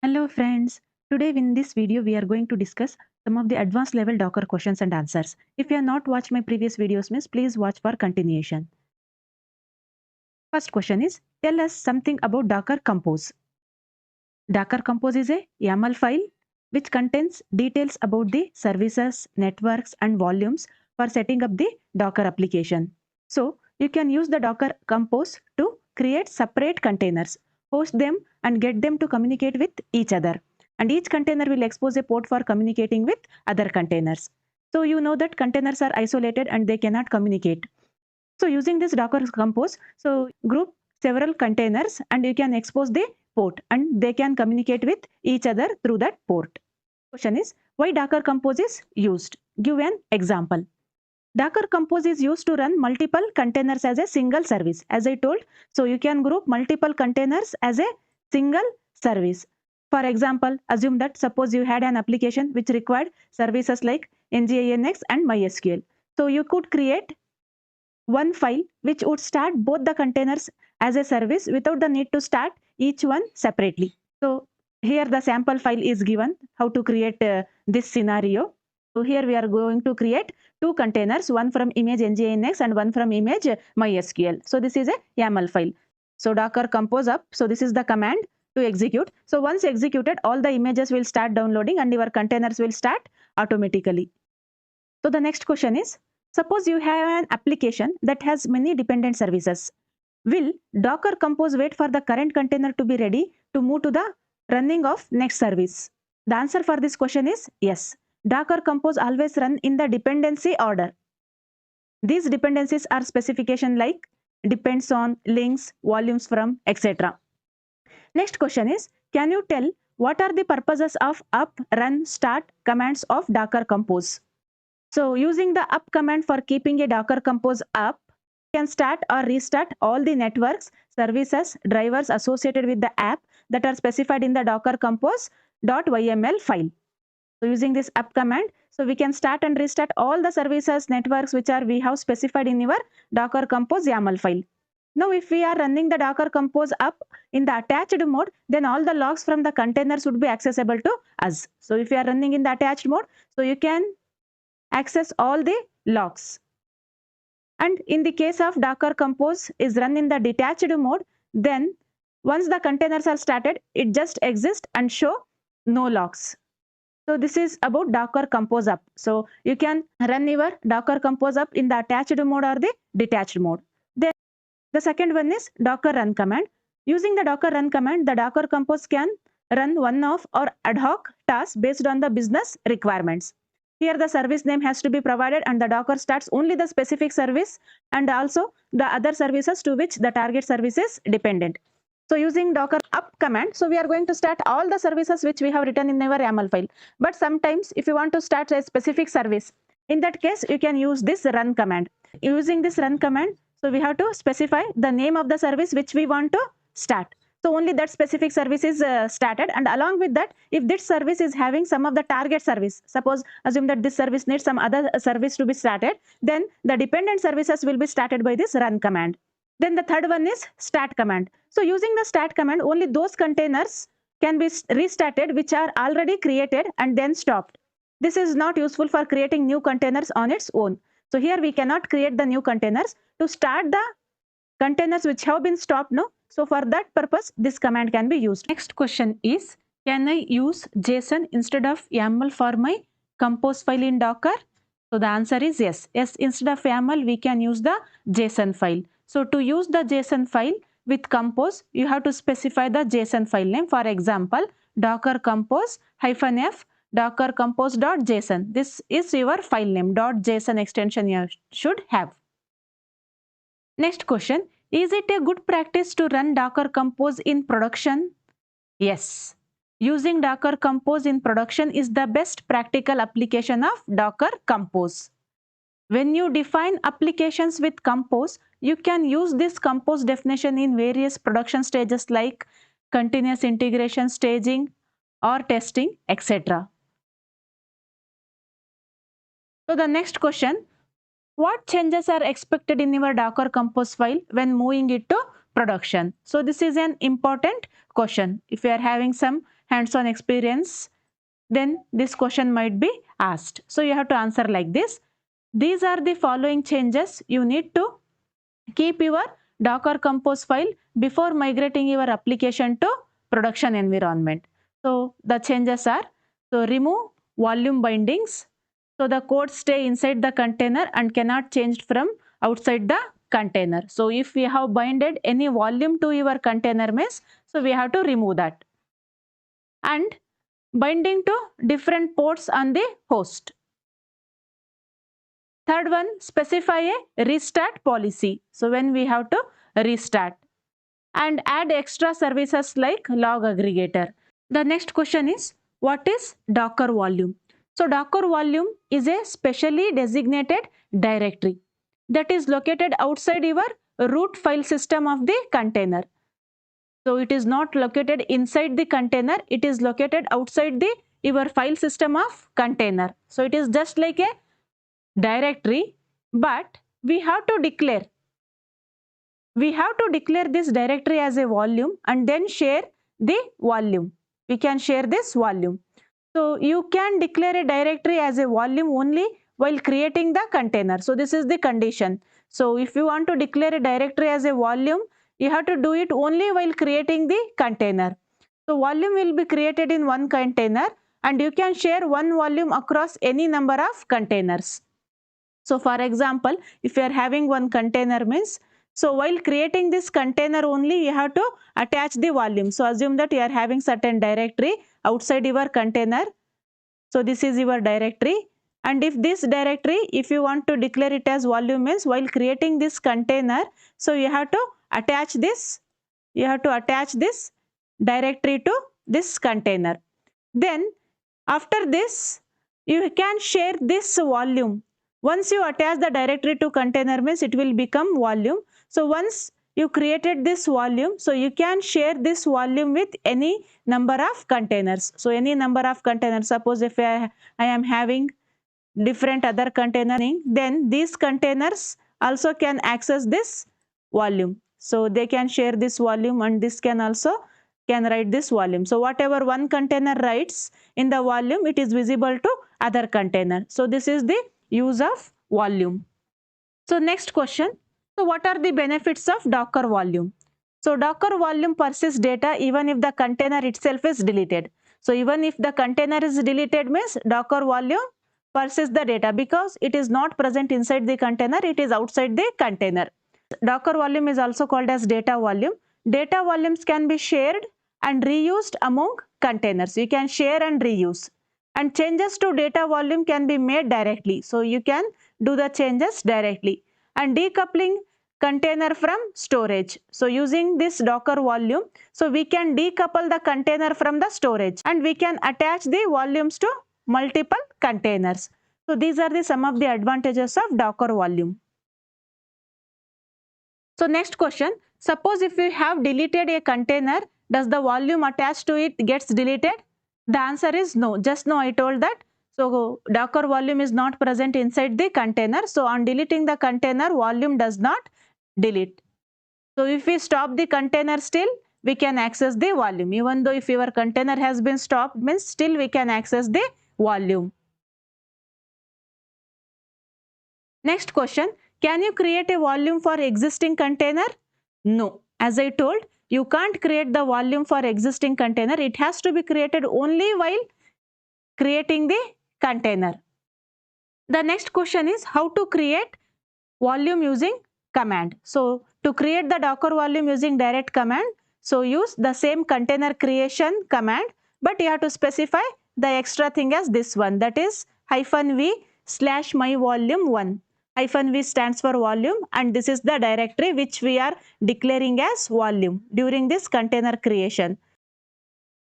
Hello friends. Today in this video we are going to discuss some of the advanced level Docker questions and answers. If you have not watched my previous videos, miss, please watch for continuation. First question is, tell us something about Docker Compose. Docker Compose is a YAML file which contains details about the services, networks and volumes for setting up the Docker application. So you can use the Docker Compose to create separate containers, host them and get them to communicate with each other. And each container will expose a port for communicating with other containers. So you know that containers are isolated and they cannot communicate. So using this Docker Compose, so group several containers and you can expose the port and they can communicate with each other through that port. Question is, why Docker Compose is used? Give an example. Docker Compose is used to run multiple containers as a single service. As I told, so you can group multiple containers as a single service. For example, assume that suppose you had an application which required services like nginx and mysql. So you could create one file which would start both the containers as a service without the need to start each one separately. So here the sample file is given how to create this scenario. So here we are going to create two containers, one from image nginx and one from image mysql. So this is a YAML file. So docker compose up. So this is the command to execute. So once executed, all the images will start downloading and your containers will start automatically. So the next question is, suppose you have an application that has many dependent services. Will Docker Compose wait for the current container to be ready to move to the running of next service? The answer for this question is yes. Docker Compose always run in the dependency order. These dependencies are specification like depends on, links, volumes from, etc. Next question is, can you tell what are the purposes of up, run, start commands of Docker Compose? So using the up command for keeping a Docker Compose up, you can start or restart all the networks, services, drivers associated with the app that are specified in the Docker Compose.yml file. So using this up command, so we can start and restart all the services, networks which are we have specified in your Docker Compose YAML file. Now if we are running the Docker Compose up in the attached mode, then all the logs from the containers would be accessible to us. So if you are running in the attached mode, so you can access all the logs. And in the case of Docker Compose is run in the detached mode, then once the containers are started, it just exists and show no logs. So this is about Docker Compose up. So you can run your Docker Compose up in the attached mode or the detached mode. Then the second one is Docker run command. Using the Docker run command, the Docker Compose can run one-off or ad hoc tasks based on the business requirements. Here the service name has to be provided and the Docker starts only the specific service and also the other services to which the target service is dependent. So using Docker up command, so we are going to start all the services which we have written in our YAML file. But sometimes if you want to start a specific service, in that case you can use this run command. Using this run command, so we have to specify the name of the service which we want to start. So only that specific service is started, and along with that, if this service is having some of the target service, suppose assume that this service needs some other service to be started, then the dependent services will be started by this run command. Then the third one is start command. So using the start command, only those containers can be restarted which are already created and then stopped. This is not useful for creating new containers on its own. So here we cannot create the new containers. To start the containers which have been stopped, no? So for that purpose, this command can be used. Next question is, can I use JSON instead of YAML for my compose file in Docker? So the answer is yes. Yes, instead of YAML, we can use the JSON file. So to use the JSON file with compose, you have to specify the JSON file name. For example, docker compose -f docker compose.json. This is your file name. .json extension you should have. Next question, is it a good practice to run Docker Compose in production? Yes. Using Docker Compose in production is the best practical application of Docker Compose. When you define applications with Compose, you can use this Compose definition in various production stages like continuous integration, staging, or testing, etc. So the next question, what changes are expected in your Docker Compose file when moving it to production. So this is an important question. If you are having some hands-on experience, then this question might be asked. So you have to answer like this. These are the following changes you need to keep your Docker Compose file before migrating your application to production environment. So the changes are, so remove volume bindings. So the code stay inside the container and cannot change from outside the container. So if we have binded any volume to your container means, so we have to remove that. And binding to different ports on the host. Third one, specify a restart policy. So when we have to restart, and add extra services like log aggregator. The next question is, what is Docker volume? So Docker volume is a specially designated directory that is located outside your root file system of the container. So it is not located inside the container, it is located outside the your file system of container. So it is just like a directory, but we have to declare this directory as a volume and then share the volume. We can share this volume. So you can declare a directory as a volume only while creating the container. So this is the condition. So if you want to declare a directory as a volume, you have to do it only while creating the container. So volume will be created in one container and you can share one volume across any number of containers. So for example, if you are having one container means, so while creating this container only, you have to attach the volume. So assume that you are having certain directory outside your container. So this is your directory. And if this directory, if you want to declare it as volume means, while creating this container, so you have to attach this, directory to this container. Then after this, you can share this volume. Once you attach the directory to container means it will become volume. So once you created this volume, so you can share this volume with any number of containers. So any number of containers, suppose if I am having different other container, then these containers also can access this volume. So they can share this volume and this can also write this volume. So whatever one container writes in the volume, it is visible to other container. So this is the use of volume. So next question. So what are the benefits of Docker volume? So Docker volume persists data even if the container itself is deleted. So even if the container is deleted means Docker volume persists the data because it is not present inside the container, it is outside the container. Docker volume is also called as data volume. Data volumes can be shared and reused among containers. You can share and reuse. And changes to data volume can be made directly. So you can do the changes directly. And decoupling container from storage. So using this Docker volume, so we can decouple the container from the storage and we can attach the volumes to multiple containers. So these are some of the advantages of Docker volume. So next question, suppose if you have deleted a container, does the volume attached to it gets deleted? The answer is no. Just now I told that. So Docker volume is not present inside the container. So on deleting the container, volume does not delete. So if we stop the container still, we can access the volume. Even though if your container has been stopped, means still we can access the volume. Next question, can you create a volume for existing container? No. As I told, you can't create the volume for existing container. It has to be created only while creating the container. The next question is how to create volume using command. So to create the Docker volume using direct command, so use the same container creation command, but you have to specify the extra thing as this one, that is -v/myvolume1. -v stands for volume and this is the directory which we are declaring as volume during this container creation.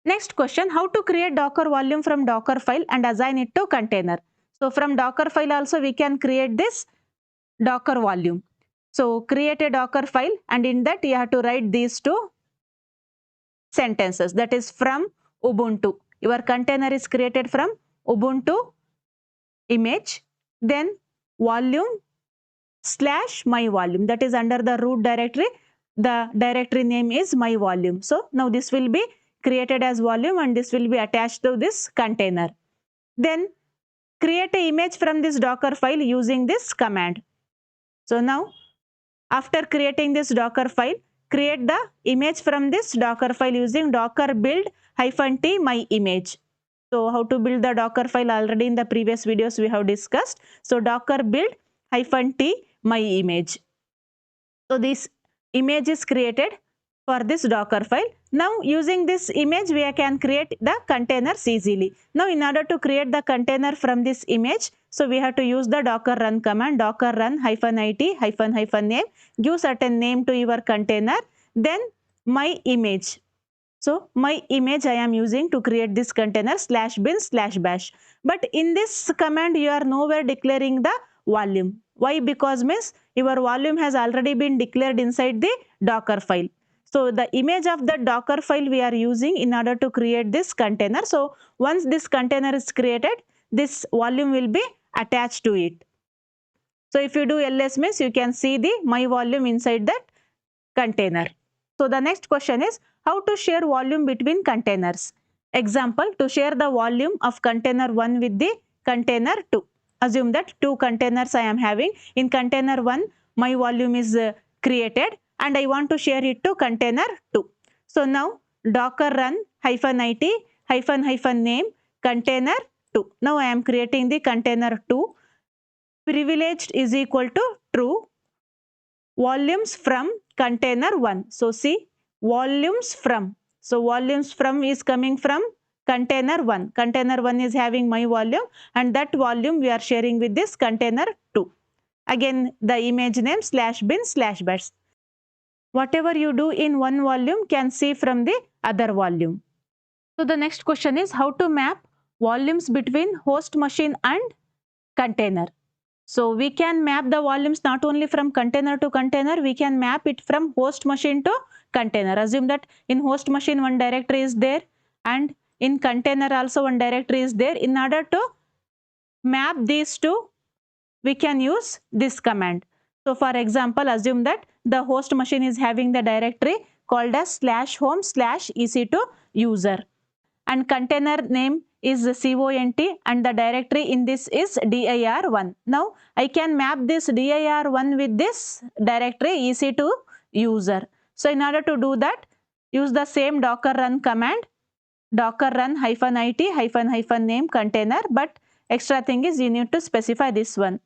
Next question, how to create Docker volume from Docker file and assign it to container. So from Docker file also we can create this Docker volume. So create a Docker file and in that you have to write these two sentences, that is from Ubuntu. Your container is created from Ubuntu image, then volume/myvolume, that is under the root directory. the directory name is my volume. So now this will be created as volume and this will be attached to this container. Then create an image from this Docker file using this command. So now after creating this Docker file, create the image from this Docker file using docker build -t my image. So how to build the Docker file already in the previous videos we have discussed. So docker build -t my image. So this image is created for this Docker file. Now using this image we can create the containers easily. Now in order to create the container from this image, so we have to use the docker run command, docker run -it -name, give certain name to your container, then my image. So my image I am using to create this container /bin/bash. But in this command you are nowhere declaring the volume. Why? Because means your volume has already been declared inside the Docker file. So the image of the Docker file we are using in order to create this container. So once this container is created, this volume will be attached to it. So if you do ls means you can see the my volume inside that container. So the next question is how to share volume between containers. Example, to share the volume of container 1 with the container 2. Assume that 2 containers I am having. In container 1, my volume is created and I want to share it to container 2. So now docker run -it -name container 2. Now I am creating the container 2. Privileged is equal to true. Volumes from container 1. So see, volumes from. So volumes from is coming from container 1. Container 1 is having my volume and that volume we are sharing with this container 2. Again the image name /bin/bash. Whatever you do in one volume can see from the other volume. So the next question is how to map volumes between host machine and container. So we can map the volumes not only from container to container, we can map it from host machine to container. Assume that in host machine one directory is there and in container also one directory is there. In order to map these two, we can use this command. So for example, assume that the host machine is having the directory called as /home/ec2 user. And container name is cont and the directory in this is dir1. Now I can map this dir1 with this directory ec2 user. So in order to do that, use the same docker run command, docker run -it -name container, but extra thing is you need to specify this one.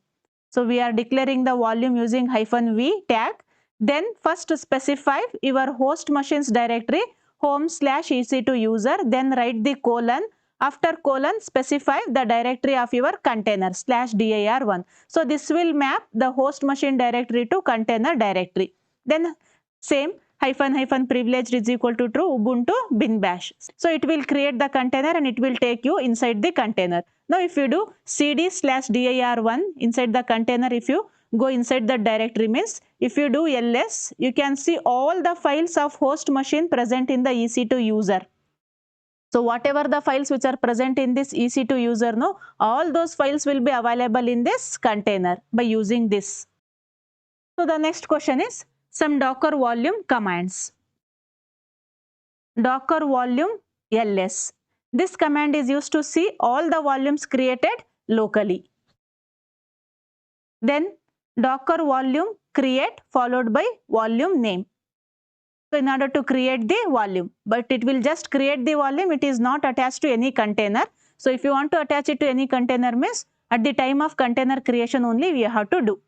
So we are declaring the volume using -v tag. Then first specify your host machine's directory home/ec2 user, then write the colon. After colon, specify the directory of your container /dir1. So this will map the host machine directory to container directory. Then same --privileged is equal to true ubuntu bin bash. So it will create the container and it will take you inside the container. Now if you do cd/dir1 inside the container, if you go inside the directory means if you do ls, you can see all the files of host machine present in the ec2 user. So whatever the files which are present in this ec2 user, no, all those files will be available in this container by using this. So the next question is some docker volume commands. Docker volume ls. This command is used to see all the volumes created locally. Then docker volume create followed by volume name. So in order to create the volume, but it will just create the volume, it is not attached to any container. So if you want to attach it to any container means at the time of container creation only we have to do.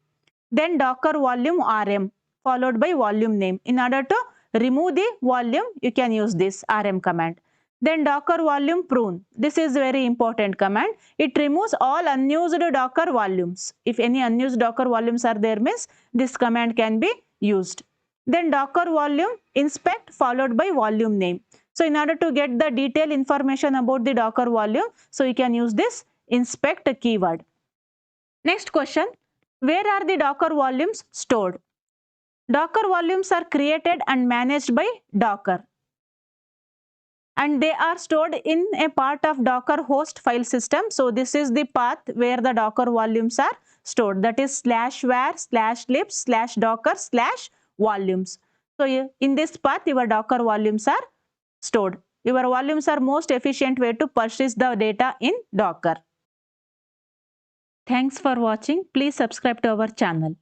Then docker volume rm followed by volume name. In order to remove the volume, you can use this rm command. Then docker volume prune. This is very important command. It removes all unused docker volumes. If any unused docker volumes are there means this command can be used. Then docker volume inspect followed by volume name. So in order to get the detailed information about the docker volume, so you can use this inspect keyword. Next question, where are the docker volumes stored? Docker volumes are created and managed by Docker, and they are stored in a part of Docker host file system. So this is the path where the Docker volumes are stored, that is /var/libs/docker/volumes. So in this path, your Docker volumes are stored. Your volumes are most efficient way to persist the data in Docker. Thanks for watching. Please subscribe to our channel.